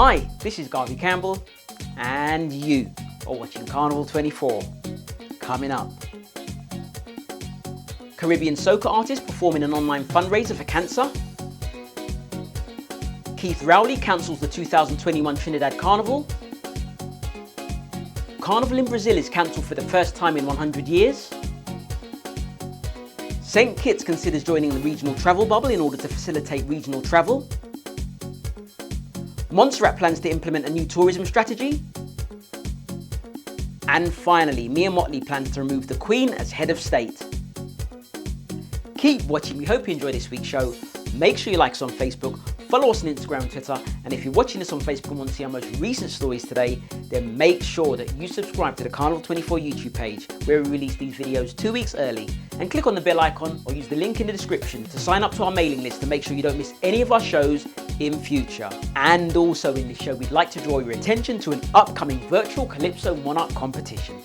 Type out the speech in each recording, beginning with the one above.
Hi, this is Garvey Campbell, and you are watching Carnival 24. Coming up, Caribbean soca artists performing an online fundraiser for cancer. Keith Rowley cancels the 2021 Trinidad Carnival. Carnival in Brazil is cancelled for the first time in 100 years. St. Kitts considers joining the regional travel bubble in order to facilitate regional travel. Montserrat plans to implement a new tourism strategy. And finally, Mia Mottley plans to remove the Queen as head of state. Keep watching. We hope you enjoy this week's show. Make sure you like us on Facebook, follow us on Instagram and Twitter, and if you're watching this on Facebook and want to see our most recent stories today, then make sure that you subscribe to the Carnival 24 YouTube page, where we release these videos 2 weeks early, and click on the bell icon or use the link in the description to sign up to our mailing list to make sure you don't miss any of our shows in future. And also in this show, we'd like to draw your attention to an upcoming virtual Calypso Monarch competition.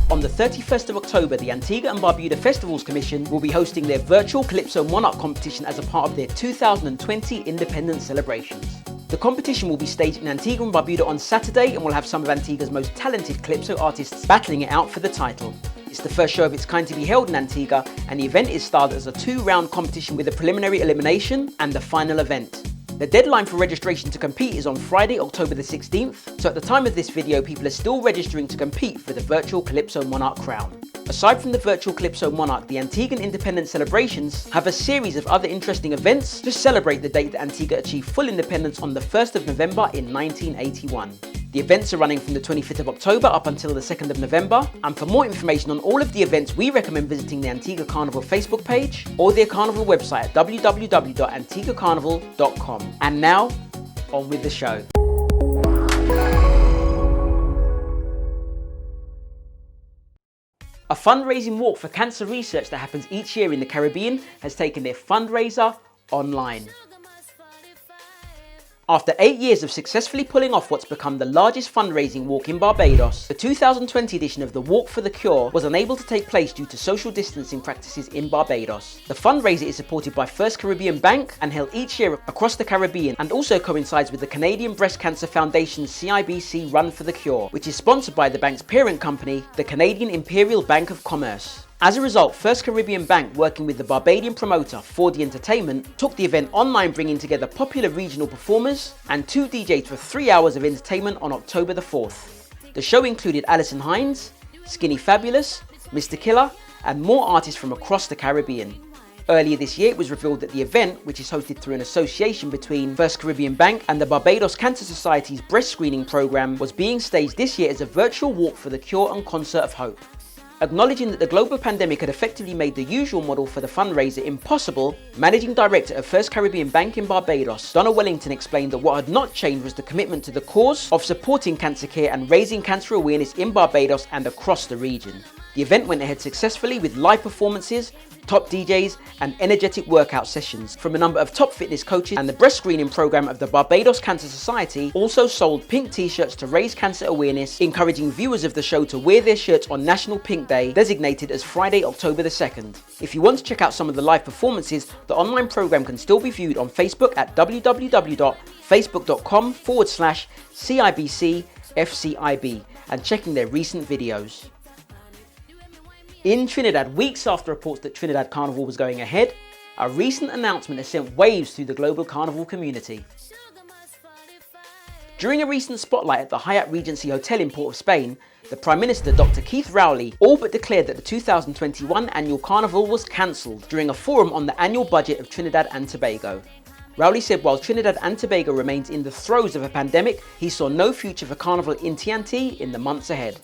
On the 31st of October, the Antigua and Barbuda Festivals Commission will be hosting their virtual Calypso Monarch competition as a part of their 2020 Independence celebrations. The competition will be staged in Antigua and Barbuda on Saturday and will have some of Antigua's most talented Calypso artists battling it out for the title. It's the first show of its kind to be held in Antigua, and the event is styled as a 2-round competition with a preliminary elimination and the final event. The deadline for registration to compete is on Friday, October the 16th, so at the time of this video, people are still registering to compete for the virtual Calypso Monarch crown. Aside from the virtual Calypso Monarch, the Antiguan Independence celebrations have a series of other interesting events to celebrate the date that Antigua achieved full independence on the 1st of November in 1981. The events are running from the 25th of October up until the 2nd of November, and for more information on all of the events, we recommend visiting the Antigua Carnival Facebook page or their Carnival website at www.antiguacarnival.com. And now, on with the show. A fundraising walk for cancer research that happens each year in the Caribbean has taken their fundraiser online. After 8 years of successfully pulling off what's become the largest fundraising walk in Barbados, the 2020 edition of the Walk for the Cure was unable to take place due to social distancing practices in Barbados. The fundraiser is supported by First Caribbean Bank and held each year across the Caribbean, and also coincides with the Canadian Breast Cancer Foundation's CIBC Run for the Cure, which is sponsored by the bank's parent company, the Canadian Imperial Bank of Commerce. As a result, First Caribbean Bank, working with the Barbadian promoter 4D Entertainment, took the event online, bringing together popular regional performers and 2 DJs for 3 hours of entertainment on October the 4th. The show included Alison Hines, Skinny Fabulous, Mr. Killer, and more artists from across the Caribbean. Earlier this year, it was revealed that the event, which is hosted through an association between First Caribbean Bank and the Barbados Cancer Society's breast screening program, was being staged this year as a virtual Walk for the Cure and Concert of Hope. Acknowledging that the global pandemic had effectively made the usual model for the fundraiser impossible, Managing Director of First Caribbean Bank in Barbados, Donna Wellington, explained that what had not changed was the commitment to the cause of supporting cancer care and raising cancer awareness in Barbados and across the region. The event went ahead successfully with live performances, top DJs, and energetic workout sessions from a number of top fitness coaches, and the breast screening program of the Barbados Cancer Society also sold pink t-shirts to raise cancer awareness, encouraging viewers of the show to wear their shirts on National Pink Day, designated as Friday, October the 2nd. If you want to check out some of the live performances, the online program can still be viewed on Facebook at www.facebook.com/CIBCFCIB and checking their recent videos. In Trinidad, weeks after reports that Trinidad Carnival was going ahead, a recent announcement has sent waves through the global carnival community. During a recent spotlight at the Hyatt Regency Hotel in Port of Spain, the Prime Minister, Dr. Keith Rowley, all but declared that the 2021 annual carnival was cancelled during a forum on the annual budget of Trinidad and Tobago. Rowley said while Trinidad and Tobago remains in the throes of a pandemic, he saw no future for carnival in TNT in the months ahead.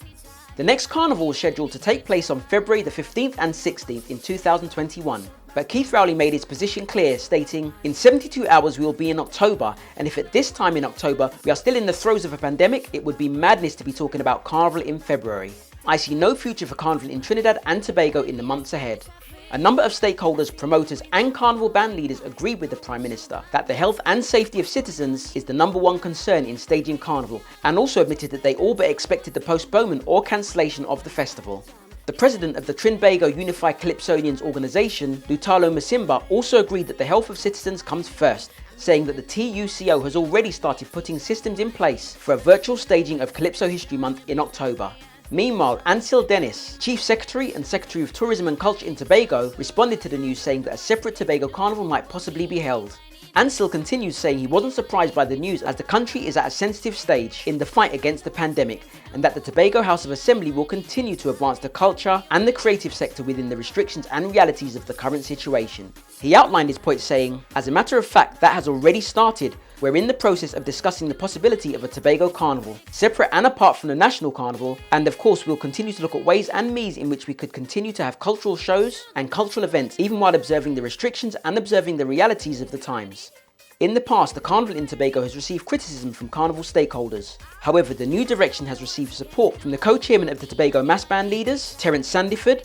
The next carnival was scheduled to take place on February the 15th and 16th in 2021. But Keith Rowley made his position clear, stating, "In 72 hours we will be in October, and if at this time in October we are still in the throes of a pandemic, it would be madness to be talking about Carnival in February. I see no future for Carnival in Trinidad and Tobago in the months ahead." A number of stakeholders, promoters and Carnival band leaders agreed with the Prime Minister that the health and safety of citizens is the #1 concern in staging Carnival, and also admitted that they all but expected the postponement or cancellation of the festival. The president of the Trinbago Unified Calypsonians organisation, Lutalo Masimba, also agreed that the health of citizens comes first, saying that the TUCO has already started putting systems in place for a virtual staging of Calypso History Month in October. Meanwhile, Ansel Dennis, Chief Secretary and Secretary of Tourism and Culture in Tobago, responded to the news saying that a separate Tobago Carnival might possibly be held. Ansel continues saying he wasn't surprised by the news as the country is at a sensitive stage in the fight against the pandemic, and that the Tobago House of Assembly will continue to advance the culture and the creative sector within the restrictions and realities of the current situation. He outlined his point saying, "As a matter of fact, that has already started. We're in the process of discussing the possibility of a Tobago Carnival, separate and apart from the National Carnival, and of course we'll continue to look at ways and means in which we could continue to have cultural shows and cultural events even while observing the restrictions and observing the realities of the times." In the past, the Carnival in Tobago has received criticism from Carnival stakeholders. However, the new direction has received support from the co-chairman of the Tobago Mass Band Leaders, Terence Sandiford,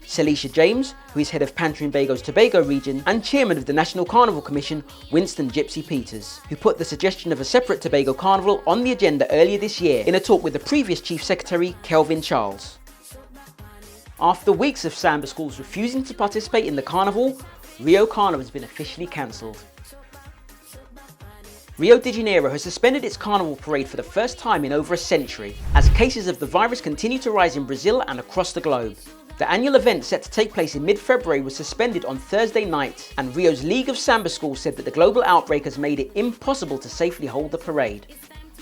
Celisha James, who is head of Trinidad's Tobago region, and chairman of the National Carnival Commission, Winston Gypsy Peters, who put the suggestion of a separate Tobago Carnival on the agenda earlier this year in a talk with the previous Chief Secretary, Kelvin Charles. After weeks of samba schools refusing to participate in the carnival, Rio Carnival has been officially cancelled. Rio de Janeiro has suspended its carnival parade for the first time in over a century, as cases of the virus continue to rise in Brazil and across the globe. The annual event, set to take place in mid-February, was suspended on Thursday night, and Rio's League of Samba Schools said that the global outbreak has made it impossible to safely hold the parade.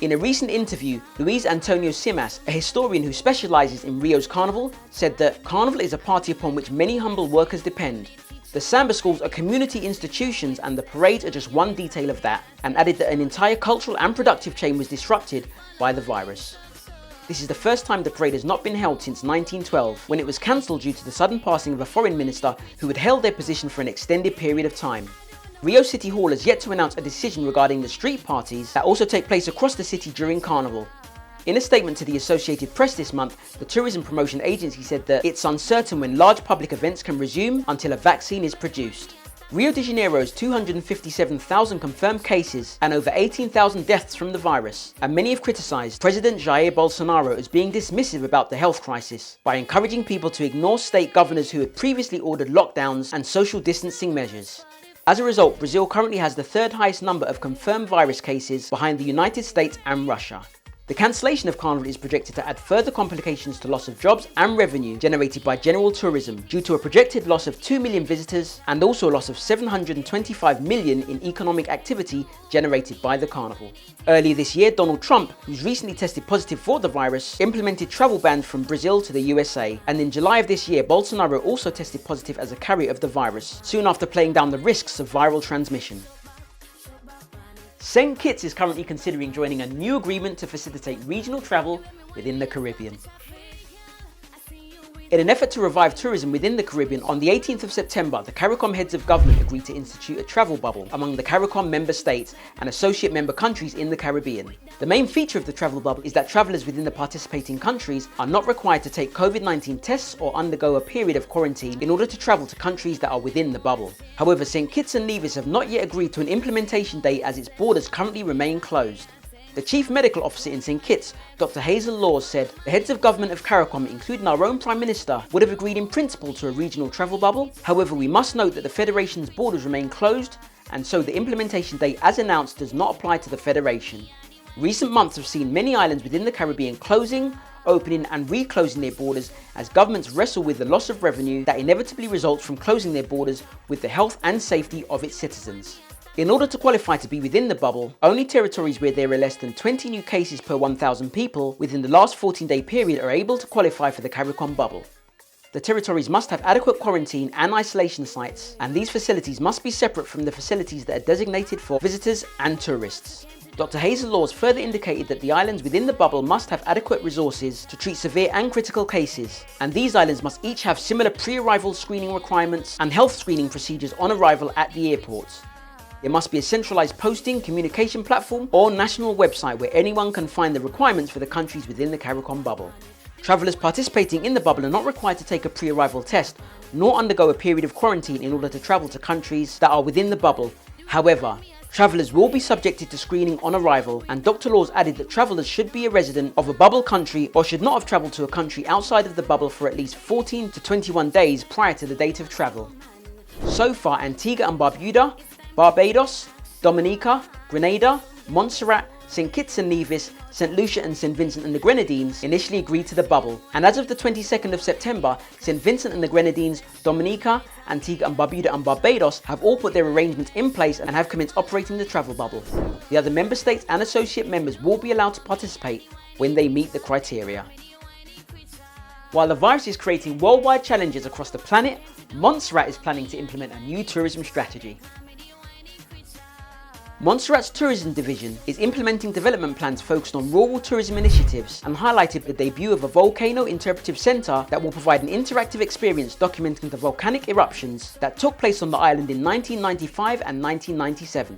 In a recent interview, Luis Antonio Simas, a historian who specialises in Rio's carnival, said that Carnival is a party upon which many humble workers depend. The Samba Schools are community institutions and the parades are just one detail of that, and added that an entire cultural and productive chain was disrupted by the virus. This is the first time the parade has not been held since 1912, when it was cancelled due to the sudden passing of a foreign minister who had held their position for an extended period of time. Rio City Hall has yet to announce a decision regarding the street parties that also take place across the city during Carnival. In a statement to the Associated Press this month, the tourism promotion agency said that it's uncertain when large public events can resume until a vaccine is produced. Rio de Janeiro's 257,000 confirmed cases and over 18,000 deaths from the virus, and many have criticised President Jair Bolsonaro as being dismissive about the health crisis by encouraging people to ignore state governors who had previously ordered lockdowns and social distancing measures. As a result, Brazil currently has the third highest number of confirmed virus cases behind the United States and Russia. The cancellation of Carnival is projected to add further complications to loss of jobs and revenue generated by general tourism due to a projected loss of 2 million visitors and also a loss of 725 million in economic activity generated by the Carnival. Earlier this year, Donald Trump, who's recently tested positive for the virus, implemented travel bans from Brazil to the USA, and in July of this year, Bolsonaro also tested positive as a carrier of the virus, soon after playing down the risks of viral transmission. St. Kitts is currently considering joining a new agreement to facilitate regional travel within the Caribbean. In an effort to revive tourism within the Caribbean, on the 18th of September, the CARICOM heads of government agreed to institute a travel bubble among the CARICOM member states and associate member countries in the Caribbean. The main feature of the travel bubble is that travellers within the participating countries are not required to take COVID-19 tests or undergo a period of quarantine in order to travel to countries that are within the bubble. However, St. Kitts and Nevis have not yet agreed to an implementation date as its borders currently remain closed. The Chief Medical Officer in St. Kitts, Dr. Hazel Laws, said, "The heads of government of CARICOM, including our own Prime Minister, would have agreed in principle to a regional travel bubble. However, we must note that the Federation's borders remain closed, and so the implementation date as announced does not apply to the Federation." Recent months have seen many islands within the Caribbean closing, opening and reclosing their borders as governments wrestle with the loss of revenue that inevitably results from closing their borders with the health and safety of its citizens. In order to qualify to be within the bubble, only territories where there are less than 20 new cases per 1,000 people within the last 14-day period are able to qualify for the CARICOM bubble. The territories must have adequate quarantine and isolation sites, and these facilities must be separate from the facilities that are designated for visitors and tourists. Dr. Hazel Laws further indicated that the islands within the bubble must have adequate resources to treat severe and critical cases, and these islands must each have similar pre-arrival screening requirements and health screening procedures on arrival at the airports. There must be a centralised posting, communication platform or national website where anyone can find the requirements for the countries within the CARICOM bubble. Travellers participating in the bubble are not required to take a pre-arrival test nor undergo a period of quarantine in order to travel to countries that are within the bubble. However, travellers will be subjected to screening on arrival, and Dr. Laws added that travellers should be a resident of a bubble country or should not have travelled to a country outside of the bubble for at least 14 to 21 days prior to the date of travel. So far, Antigua and Barbuda, Barbados, Dominica, Grenada, Montserrat, St. Kitts and Nevis, St. Lucia and St. Vincent and the Grenadines initially agreed to the bubble, and as of the 22nd of September, St. Vincent and the Grenadines, Dominica, Antigua and Barbuda and Barbados have all put their arrangements in place and have commenced operating the travel bubble. The other member states and associate members will be allowed to participate when they meet the criteria. While the virus is creating worldwide challenges across the planet, Montserrat is planning to implement a new tourism strategy. Montserrat's tourism division is implementing development plans focused on rural tourism initiatives and highlighted the debut of a volcano interpretive centre that will provide an interactive experience documenting the volcanic eruptions that took place on the island in 1995 and 1997.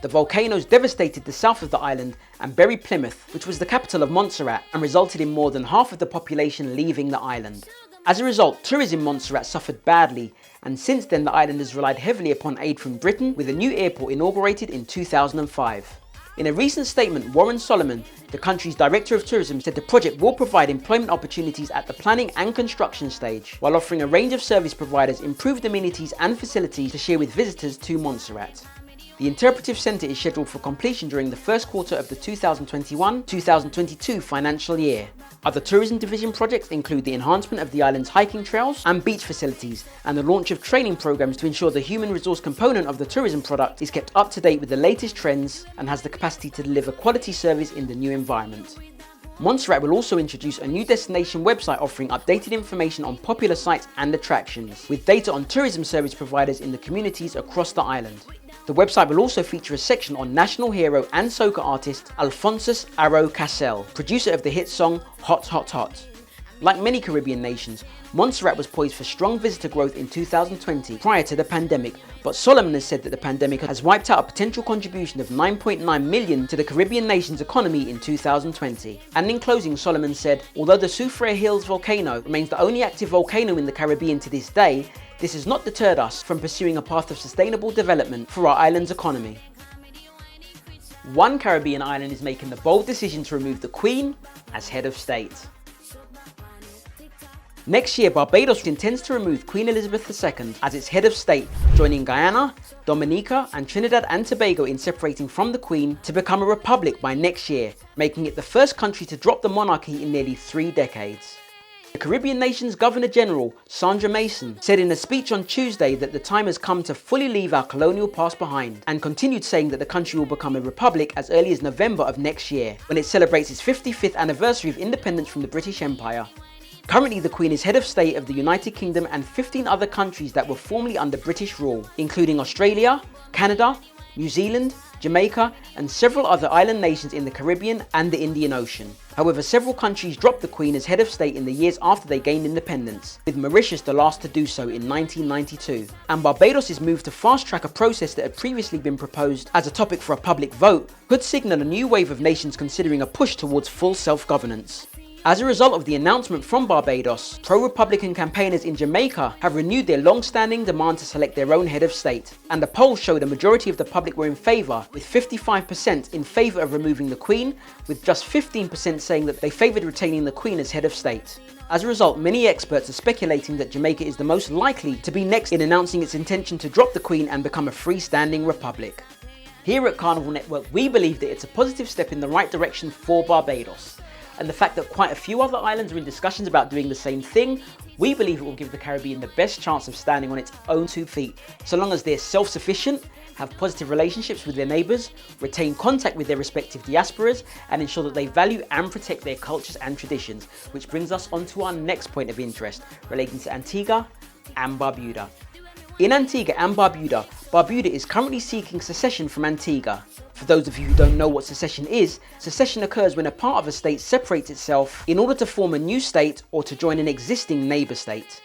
The volcanoes devastated the south of the island and buried Plymouth, which was the capital of Montserrat, and resulted in more than half of the population leaving the island. As a result, tourism in Montserrat suffered badly, and since then the island has relied heavily upon aid from Britain, with a new airport inaugurated in 2005. In a recent statement, Warren Solomon, the country's Director of Tourism, said the project will provide employment opportunities at the planning and construction stage, while offering a range of service providers improved amenities and facilities to share with visitors to Montserrat. The interpretive centre is scheduled for completion during the first quarter of the 2021-2022 financial year. Other tourism division projects include the enhancement of the island's hiking trails and beach facilities, and the launch of training programs to ensure the human resource component of the tourism product is kept up to date with the latest trends and has the capacity to deliver quality service in the new environment. Montserrat will also introduce a new destination website offering updated information on popular sites and attractions, with data on tourism service providers in the communities across the island. The website will also feature a section on national hero and soca artist Alphonsus Arrow Cassell, producer of the hit song Hot Hot Hot. Like many Caribbean nations, Montserrat was poised for strong visitor growth in 2020 prior to the pandemic, but Solomon has said that the pandemic has wiped out a potential contribution of $9.9 million to the Caribbean nation's economy in 2020. And in closing, Solomon said, although the Soufriere Hills volcano remains the only active volcano in the Caribbean to this day, this has not deterred us from pursuing a path of sustainable development for our island's economy. One Caribbean island is making the bold decision to remove the Queen as head of state. Next year, Barbados intends to remove Queen Elizabeth II as its head of state, joining Guyana, Dominica and Trinidad and Tobago in separating from the Queen to become a republic by next year, making it the first country to drop the monarchy in nearly 3 decades. The Caribbean nation's Governor General, Sandra Mason, said in a speech on Tuesday that the time has come to fully leave our colonial past behind, and continued saying that the country will become a republic as early as November of next year, when it celebrates its 55th anniversary of independence from the British Empire. Currently, the Queen is head of state of the United Kingdom and 15 other countries that were formerly under British rule, including Australia, Canada, New Zealand, Jamaica, and several other island nations in the Caribbean and the Indian Ocean. However, several countries dropped the Queen as head of state in the years after they gained independence, with Mauritius the last to do so in 1992. And Barbados' move to fast-track a process that had previously been proposed as a topic for a public vote could signal a new wave of nations considering a push towards full self-governance. As a result of the announcement from Barbados, pro-Republican campaigners in Jamaica have renewed their long-standing demand to select their own head of state, and the polls showed a majority of the public were in favour, with 55% in favour of removing the Queen, with just 15% saying that they favoured retaining the Queen as head of state. As a result, many experts are speculating that Jamaica is the most likely to be next in announcing its intention to drop the Queen and become a freestanding republic. Here at Carnival Network, we believe that it's a positive step in the right direction for Barbados. And the fact that quite a few other islands are in discussions about doing the same thing, we believe it will give the Caribbean the best chance of standing on its own 2 feet, so long as they're self-sufficient, have positive relationships with their neighbours, retain contact with their respective diasporas, and ensure that they value and protect their cultures and traditions, which brings us on to our next point of interest, relating to Antigua and Barbuda. In Antigua and Barbuda, Barbuda is currently seeking secession from Antigua. For those of you who don't know what secession is, secession occurs when a part of a state separates itself in order to form a new state or to join an existing neighbour state.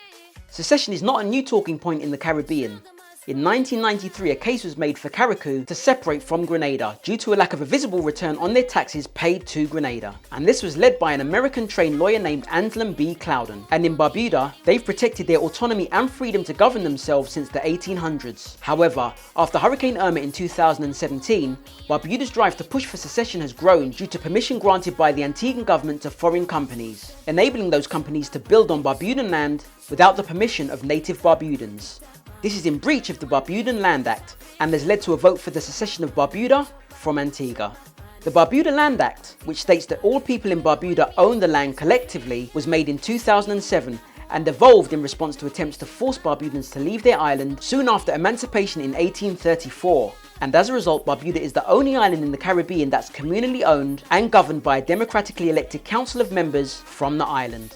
Secession is not a new talking point in the Caribbean. In 1993, a case was made for Carriacou to separate from Grenada due to a lack of a visible return on their taxes paid to Grenada. And this was led by an American-trained lawyer named Anselm B. Clouden. And in Barbuda, they've protected their autonomy and freedom to govern themselves since the 1800s. However, after Hurricane Irma in 2017, Barbuda's drive to push for secession has grown due to permission granted by the Antiguan government to foreign companies, enabling those companies to build on Barbudan land without the permission of native Barbudans. This is in breach of the Barbudan Land Act and has led to a vote for the secession of Barbuda from Antigua. The Barbuda Land Act, which states that all people in Barbuda own the land collectively, was made in 2007 and evolved in response to attempts to force Barbudans to leave their island soon after emancipation in 1834. And as a result, Barbuda is the only island in the Caribbean that's communally owned and governed by a democratically elected council of members from the island.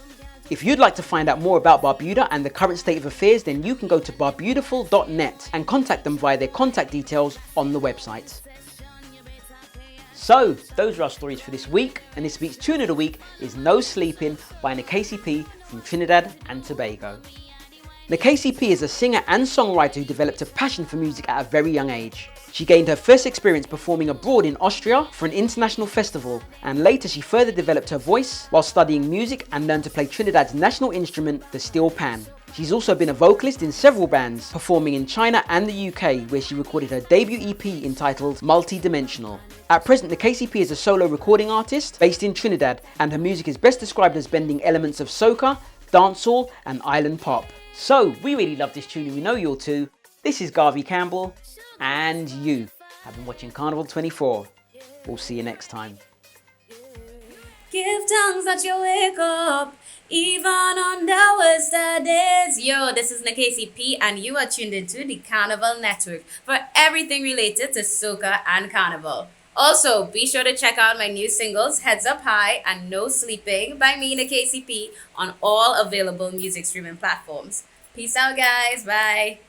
If you'd like to find out more about Barbuda and the current state of affairs, then you can go to barbudaful.net and contact them via their contact details on the website. So, those are our stories for this week, and this week's tune of the week is No Sleeping by Nkese P from Trinidad and Tobago. Nkese P is a singer and songwriter who developed a passion for music at a very young age. She gained her first experience performing abroad in Austria for an international festival, and later she further developed her voice while studying music and learned to play Trinidad's national instrument, the steel pan. She's also been a vocalist in several bands, performing in China and the UK, where she recorded her debut EP entitled Multidimensional. At present, Nkese P is a solo recording artist based in Trinidad, and her music is best described as blending elements of soca, dancehall and island pop. So, we really love this tune and we know you'll too. This is Garvey Campbell, and you have been watching Carnival 24. We'll see you next time. Give thanks that you wake up, even on the worst of days. Yo, this is Nkese P, and you are tuned into the Carnival Network for everything related to soca and carnival. Also, be sure to check out my new singles, Heads Up High and No Sleeping by me, Nkese P, on all available music streaming platforms. Peace out, guys. Bye.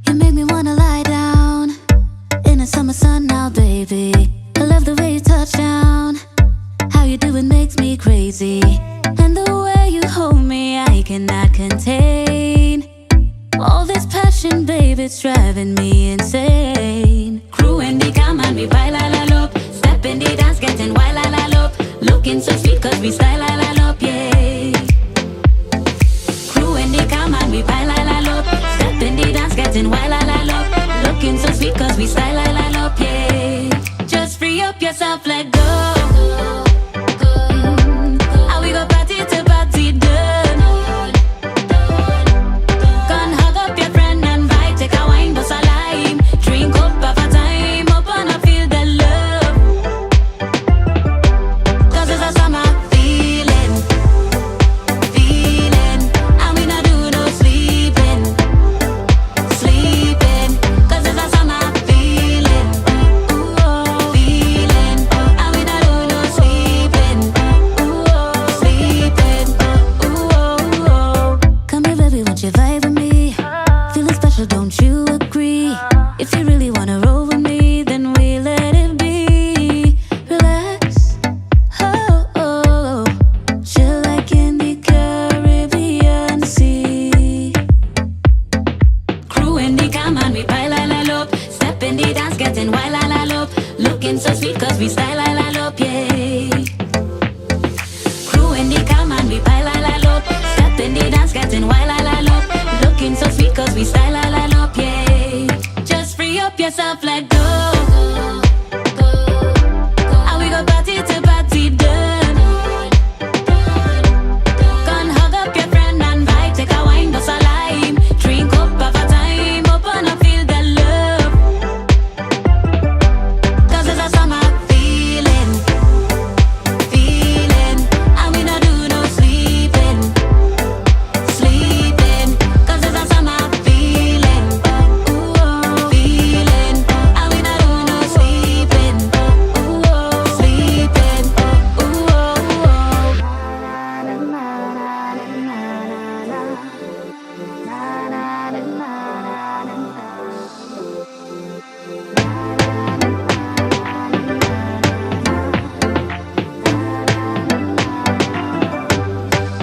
You make me wanna lie down in the summer sun now, baby. I love the way you touch down. How you do it makes me crazy. And the way you hold me, I cannot contain. All this passion, baby, it's driving me insane. Crew in the cam and we pile la la up. Step in the dance, getting wild la la up. Looking so sweet cause we style la la up, yeah. Crew in the cam and we pile la la up. Step in the dance, getting wild la la up. Looking so sweet cause we style la la up, yeah. Just free up yourself, let go. And we go party to party done. Come hug up your friend and vibe. Take a wine, bust a lime. Drink up half a time. Open up, feel the love. Cause it's a summer feeling. And we not do no sleeping. Cause it's a summer feeling. And we not do no sleeping. Come here, baby, won't you vibe with me? Feeling special, don't you agree? If you really wanna roll with me, then we let it be. Relax, oh, chill like in the Caribbean Sea. Crew in the cam and we pile la la up. Step in the dance, getting wild la la up. Looking so sweet cause we style la la up, yeah. Crew in the cam and we pile la la up. Step in the dance, getting wild la la up. Looking so sweet cause we style la la up, yeah. Just free up yourself, let go. And we go party to party done. Come hug up your friend and vibe. Take a wine, bust a lime. Drink up half a time. Open up, feel the love. Cause it's a summer feeling. And we not do no sleeping. Cause it's a summer feeling. And we not do no sleeping.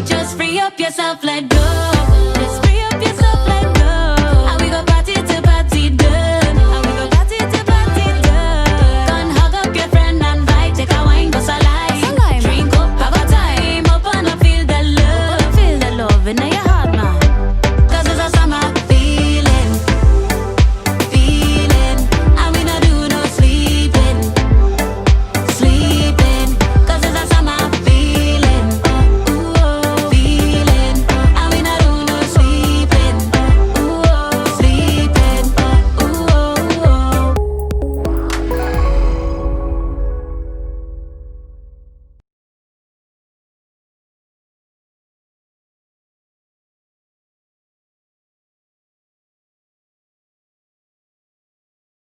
Just free up yourself, let go.